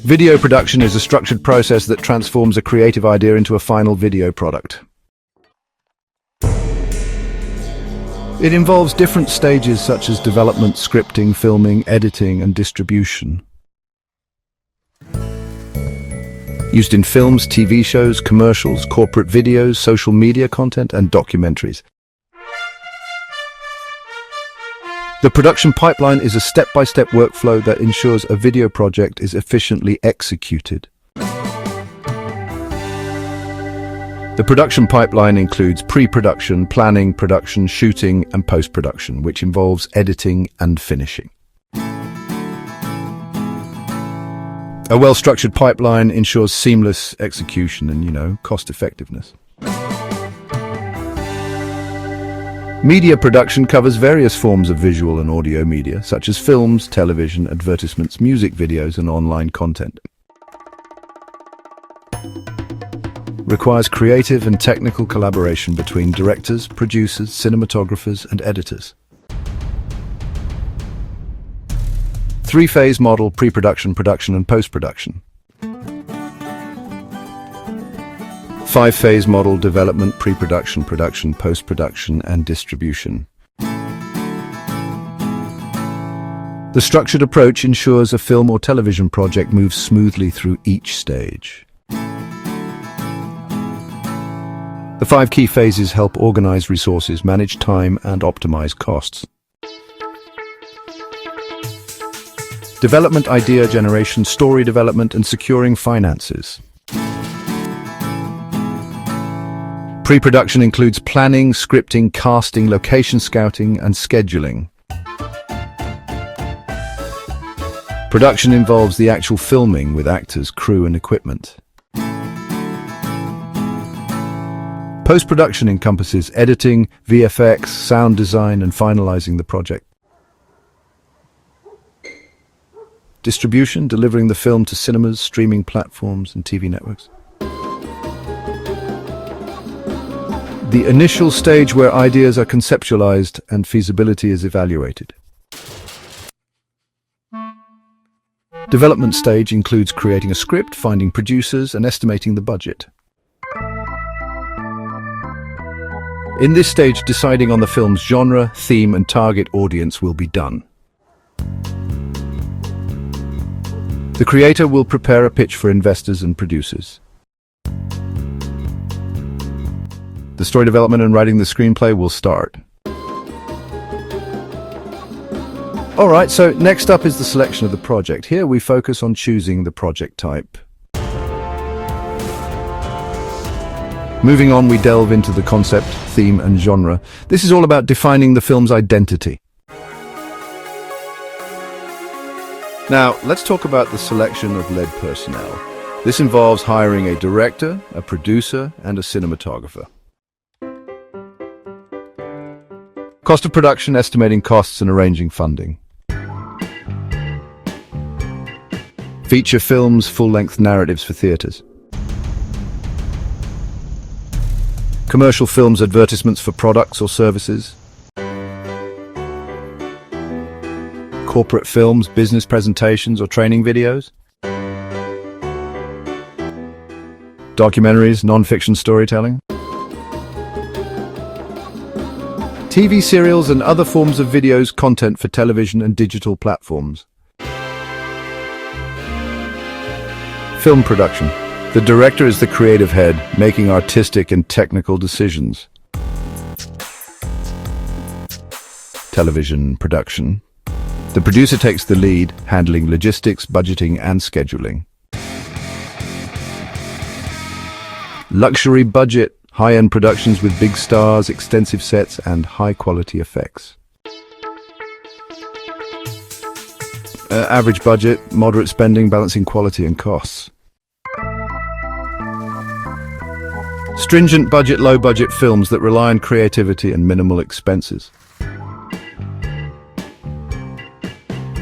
Video production is a structured process that transforms a creative idea into a final video product. It involves different stages such as development, scripting, filming, editing, and distribution. Used in films, TV shows, commercials, corporate videos, social media content, and documentaries. The production pipeline is a step-by-step workflow that ensures a video project is efficiently executed. The production pipeline includes pre-production, planning, production, shooting, and post-production, which involves editing and finishing. A well-structured pipeline ensures seamless execution and, cost-effectiveness. Media production covers various forms of visual and audio media, such as films, television, advertisements, music videos, and online content. Requires creative and technical collaboration between directors, producers, cinematographers, and editors. Three-phase model: pre-production, production, and post-production. Five-phase model: development, pre-production, production, post-production, and distribution. The structured approach ensures a film or television project moves smoothly through each stage. The 5 key phases help organize resources, manage time, and optimize costs. Development: idea generation, story development, and securing finances. Pre-production includes planning, scripting, casting, location scouting, and scheduling. Production involves the actual filming with actors, crew, and equipment. Post-production encompasses editing, VFX, sound design, and finalizing the project. Distribution: delivering the film to cinemas, streaming platforms, and TV networks. The initial stage where ideas are conceptualized and feasibility is evaluated. Development stage includes creating a script, finding producers, and estimating the budget. In this stage, deciding on the film's genre, theme, and target audience will be done. The creator will prepare a pitch for investors and producers. The story development and writing the screenplay will start. Alright, so next up is the selection of the project. Here we focus on choosing the project type. Moving on, we delve into the concept, theme, and genre. This is all about defining the film's identity. Now, let's talk about the selection of lead personnel. This involves hiring a director, a producer, and a cinematographer. Cost of production: estimating costs and arranging funding. Feature films: full-length narratives for theaters. Commercial films: advertisements for products or services. Corporate films: business presentations or training videos. Documentaries: non-fiction storytelling. TV serials and other forms of videos, content for television and digital platforms. Film production. The director is the creative head, making artistic and technical decisions. Television production. The producer takes the lead, handling logistics, budgeting, and scheduling. Luxury budget. High-end productions with big stars, extensive sets, and high-quality effects. Average budget, moderate spending, balancing quality and costs. Stringent budget, low-budget films that rely on creativity and minimal expenses.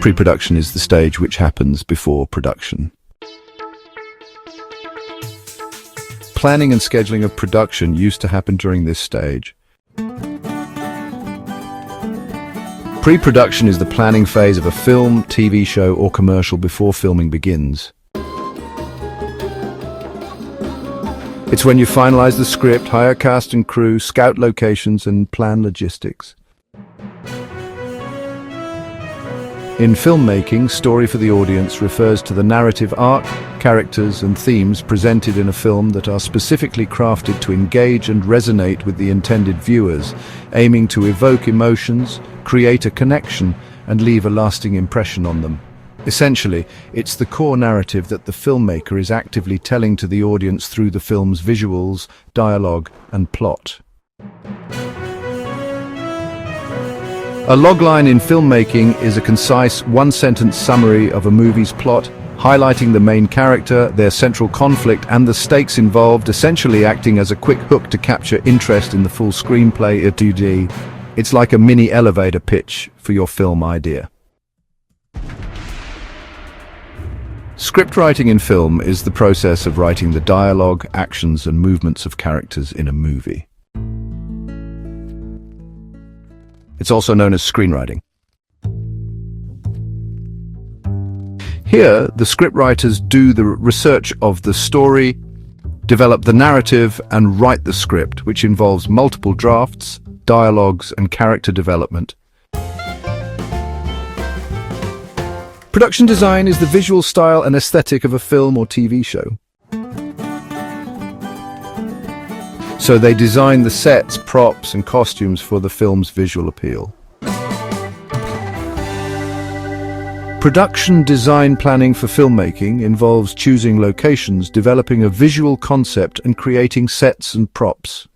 Pre-production is the stage which happens before production. Planning and scheduling of production used to happen during this stage. Pre-production is the planning phase of a film, TV show, or commercial before filming begins. It's when you finalize the script, hire cast and crew, scout locations, and plan logistics. In filmmaking, story for the audience refers to the narrative arc, characters, and themes presented in a film that are specifically crafted to engage and resonate with the intended viewers, aiming to evoke emotions, create a connection, and leave a lasting impression on them. Essentially, it's the core narrative that the filmmaker is actively telling to the audience through the film's visuals, dialogue, and plot. A logline in filmmaking is a concise, one-sentence summary of a movie's plot, highlighting the main character, their central conflict, and the stakes involved, essentially acting as a quick hook to capture interest in the full screenplay. It's like a mini elevator pitch for your film idea. Script writing in film is the process of writing the dialogue, actions, and movements of characters in a movie. It's also known as screenwriting. Here, the scriptwriters do the research of the story, develop the narrative, and write the script, which involves multiple drafts, dialogues, and character development. Production design is the visual style and aesthetic of a film or TV show. So they design the sets, props, and costumes for the film's visual appeal. Production design planning for filmmaking involves choosing locations, developing a visual concept, and creating sets and props.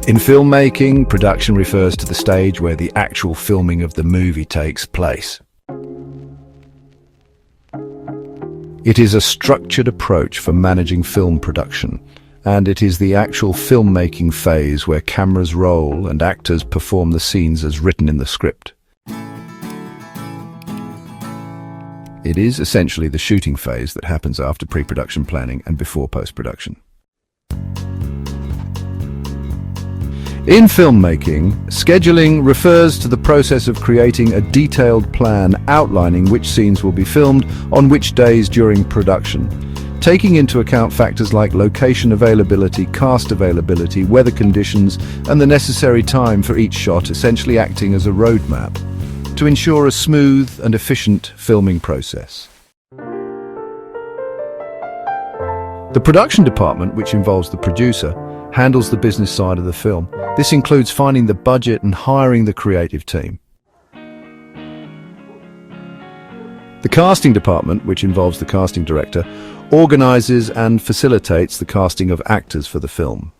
In filmmaking, production refers to the stage where the actual filming of the movie takes place. It is a structured approach for managing film production, and it is the actual filmmaking phase where cameras roll and actors perform the scenes as written in the script. It is essentially the shooting phase that happens after pre-production planning and before post-production. In filmmaking, scheduling refers to the process of creating a detailed plan outlining which scenes will be filmed on which days during production, taking into account factors like location availability, cast availability, weather conditions, and the necessary time for each shot, essentially acting as a roadmap to ensure a smooth and efficient filming process. The production department, which involves the producer, handles the business side of the film. This includes finding the budget and hiring the creative team. The casting department, which involves the casting director, organizes and facilitates the casting of actors for the film.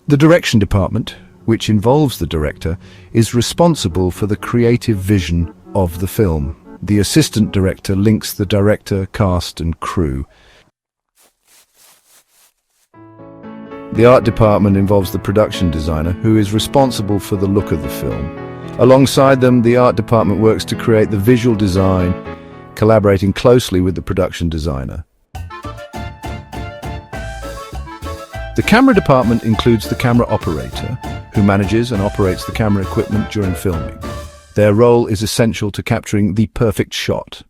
The direction department, which involves the director, is responsible for the creative vision of the film. The assistant director links the director, cast, and crew. The art department involves the production designer, who is responsible for the look of the film. Alongside them, the art department works to create the visual design, collaborating closely with the production designer. The camera department includes the camera operator, who manages and operates the camera equipment during filming. Their role is essential to capturing the perfect shot.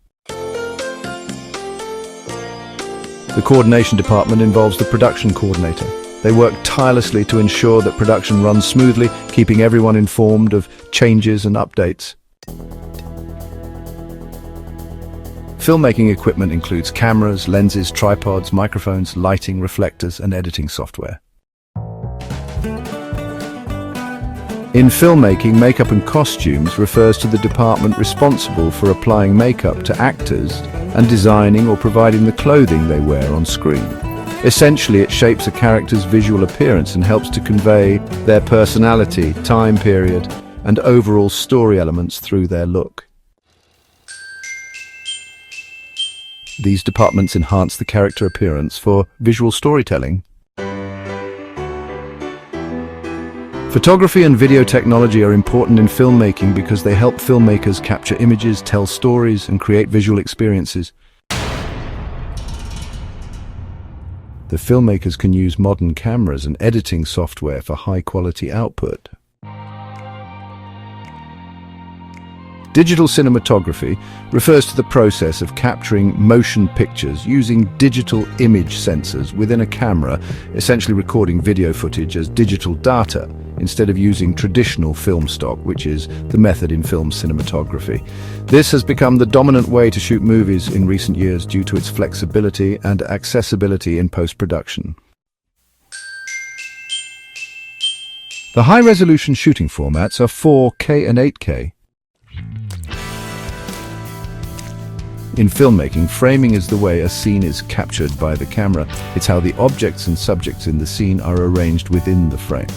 The coordination department involves the production coordinator. They work tirelessly to ensure that production runs smoothly, keeping everyone informed of changes and updates. Filmmaking equipment includes cameras, lenses, tripods, microphones, lighting, reflectors, and editing software. In filmmaking, makeup and costumes refers to the department responsible for applying makeup to actors and designing or providing the clothing they wear on screen. Essentially, it shapes a character's visual appearance and helps to convey their personality, time period, and overall story elements through their look. These departments enhance the character appearance for visual storytelling. Photography and video technology are important in filmmaking because they help filmmakers capture images, tell stories, and create visual experiences. The filmmakers can use modern cameras and editing software for high-quality output. Digital cinematography refers to the process of capturing motion pictures using digital image sensors within a camera, essentially recording video footage as digital data instead of using traditional film stock, which is the method in film cinematography. This has become the dominant way to shoot movies in recent years due to its flexibility and accessibility in post-production. The high-resolution shooting formats are 4K and 8K. In filmmaking, framing is the way a scene is captured by the camera. It's how the objects and subjects in the scene are arranged within the frame.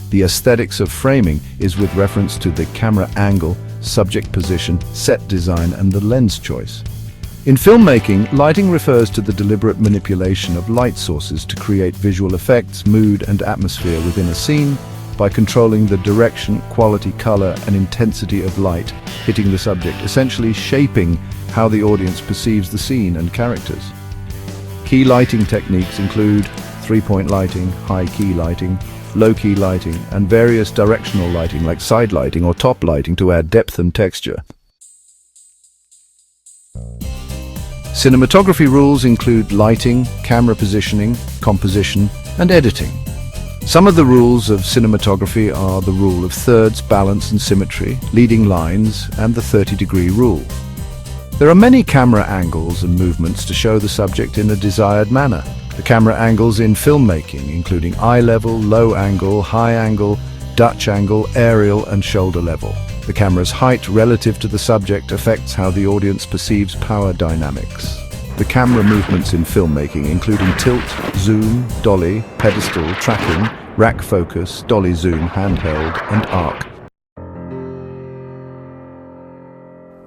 The aesthetics of framing is with reference to the camera angle, subject position, set design, and the lens choice. In filmmaking, lighting refers to the deliberate manipulation of light sources to create visual effects, mood, and atmosphere within a scene by controlling the direction, quality, color, and intensity of light hitting the subject, essentially shaping how the audience perceives the scene and characters. Key lighting techniques include three-point lighting, high-key lighting, low-key lighting, and various directional lighting like side lighting or top lighting to add depth and texture. Cinematography rules include lighting, camera positioning, composition, and editing. Some of the rules of cinematography are the rule of thirds, balance and symmetry, leading lines, and the 30-degree rule. There are many camera angles and movements to show the subject in a desired manner. The camera angles in filmmaking, including eye level, low angle, high angle, Dutch angle, aerial, and shoulder level. The camera's height relative to the subject affects how the audience perceives power dynamics. The camera movements in filmmaking, including tilt, zoom, dolly, pedestal, tracking, rack focus, dolly zoom, handheld, and arc.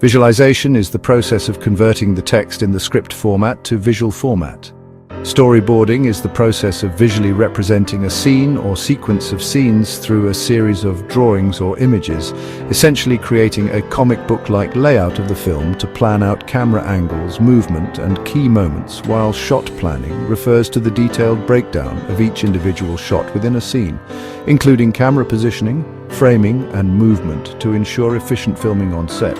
Visualization is the process of converting the text in the script format to visual format. Storyboarding is the process of visually representing a scene or sequence of scenes through a series of drawings or images, essentially creating a comic book-like layout of the film to plan out camera angles, movement, and key moments, while shot planning refers to the detailed breakdown of each individual shot within a scene, including camera positioning, framing, and movement to ensure efficient filming on set.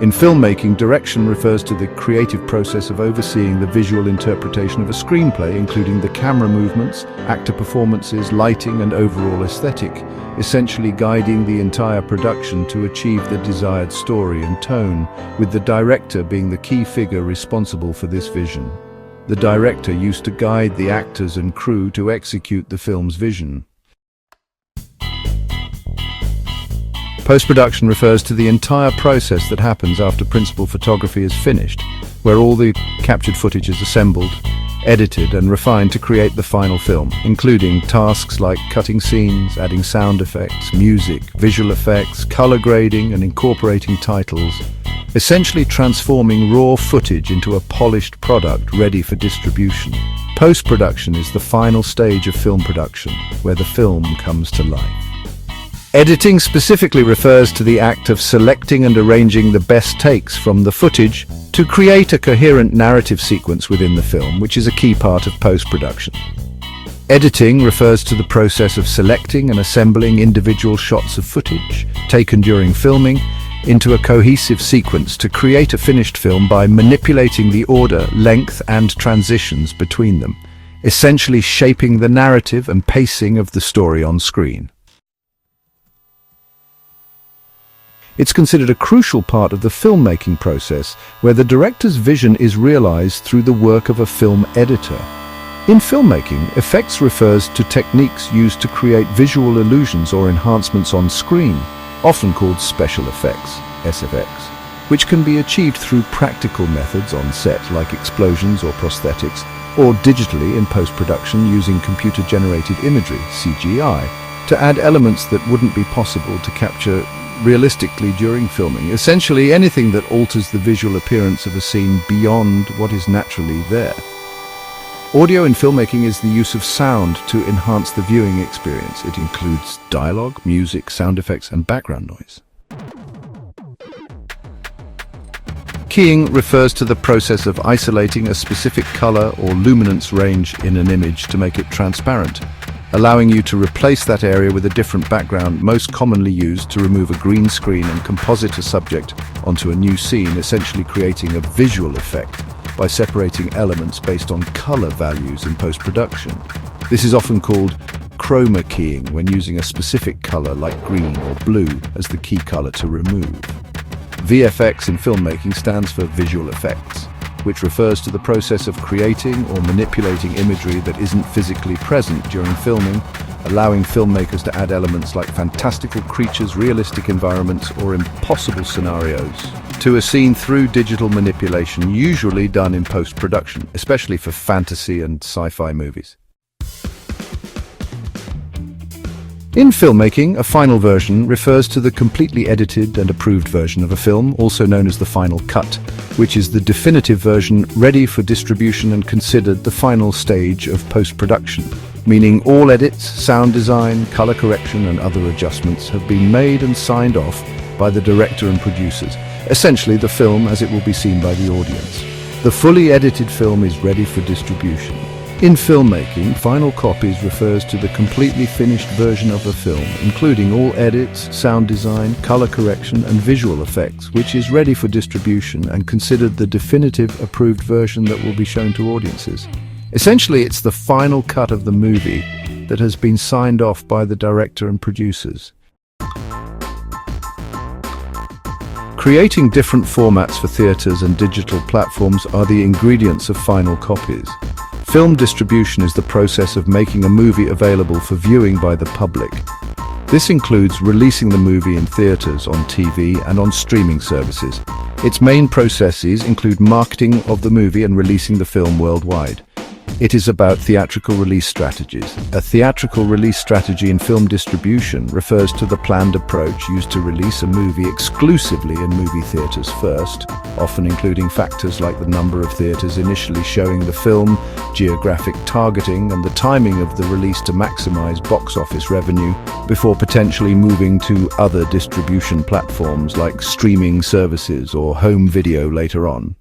In filmmaking, direction refers to the creative process of overseeing the visual interpretation of a screenplay, including the camera movements, actor performances, lighting, and overall aesthetic, essentially guiding the entire production to achieve the desired story and tone, with the director being the key figure responsible for this vision. The director used to guide the actors and crew to execute the film's vision. Post-production refers to the entire process that happens after principal photography is finished, where all the captured footage is assembled, edited and refined to create the final film, including tasks like cutting scenes, adding sound effects, music, visual effects, color grading and incorporating titles, essentially transforming raw footage into a polished product ready for distribution. Post-production is the final stage of film production, where the film comes to life. Editing specifically refers to the act of selecting and arranging the best takes from the footage to create a coherent narrative sequence within the film, which is a key part of post-production. Editing refers to the process of selecting and assembling individual shots of footage taken during filming into a cohesive sequence to create a finished film by manipulating the order, length, and transitions between them, essentially shaping the narrative and pacing of the story on screen. It's considered a crucial part of the filmmaking process, where the director's vision is realized through the work of a film editor. In filmmaking, effects refers to techniques used to create visual illusions or enhancements on screen, often called special effects, SFX, which can be achieved through practical methods on set like explosions or prosthetics, or digitally in post-production using computer-generated imagery, CGI, to add elements that wouldn't be possible to capture realistically during filming, essentially anything that alters the visual appearance of a scene beyond what is naturally there. Audio in filmmaking is the use of sound to enhance the viewing experience. It includes dialogue, music, sound effects, and background noise. Keying refers to the process of isolating a specific color or luminance range in an image to make it transparent. allowing you to replace that area with a different background, most commonly used to remove a green screen and composite a subject onto a new scene, essentially creating a visual effect by separating elements based on color values in post-production. This is often called chroma keying when using a specific color like green or blue as the key color to remove. VFX in filmmaking stands for visual effects, which refers to the process of creating or manipulating imagery that isn't physically present during filming, allowing filmmakers to add elements like fantastical creatures, realistic environments, or impossible scenarios to a scene through digital manipulation, usually done in post-production, especially for fantasy and sci-fi movies. In filmmaking, a final version refers to the completely edited and approved version of a film, also known as the final cut, which is the definitive version ready for distribution and considered the final stage of post-production, meaning all edits, sound design, color correction, and other adjustments have been made and signed off by the director and producers, essentially the film as it will be seen by the audience. The fully edited film is ready for distribution. In filmmaking, final copies refers to the completely finished version of a film, including all edits, sound design, color correction, and visual effects, which is ready for distribution and considered the definitive approved version that will be shown to audiences. Essentially, it's the final cut of the movie that has been signed off by the director and producers. Creating different formats for theaters and digital platforms are the ingredients of final copies. Film distribution is the process of making a movie available for viewing by the public. This includes releasing the movie in theaters, on TV, and on streaming services. Its main processes include marketing of the movie and releasing the film worldwide. It is about theatrical release strategies. A theatrical release strategy in film distribution refers to the planned approach used to release a movie exclusively in movie theaters first, often including factors like the number of theaters initially showing the film, geographic targeting, and the timing of the release to maximize box office revenue, before potentially moving to other distribution platforms like streaming services or home video later on.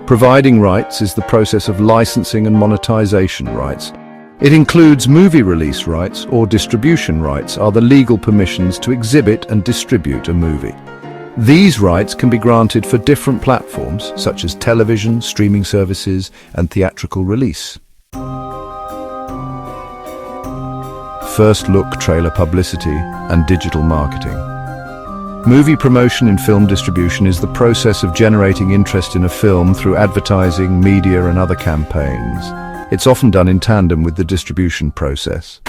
Providing rights is the process of licensing and monetization rights. It includes movie release rights or distribution rights are the legal permissions to exhibit and distribute a movie. These rights can be granted for different platforms such as television, streaming services, and theatrical release. First look trailer publicity and digital marketing. Movie promotion in film distribution is the process of generating interest in a film through advertising, media, and other campaigns. It's often done in tandem with the distribution process.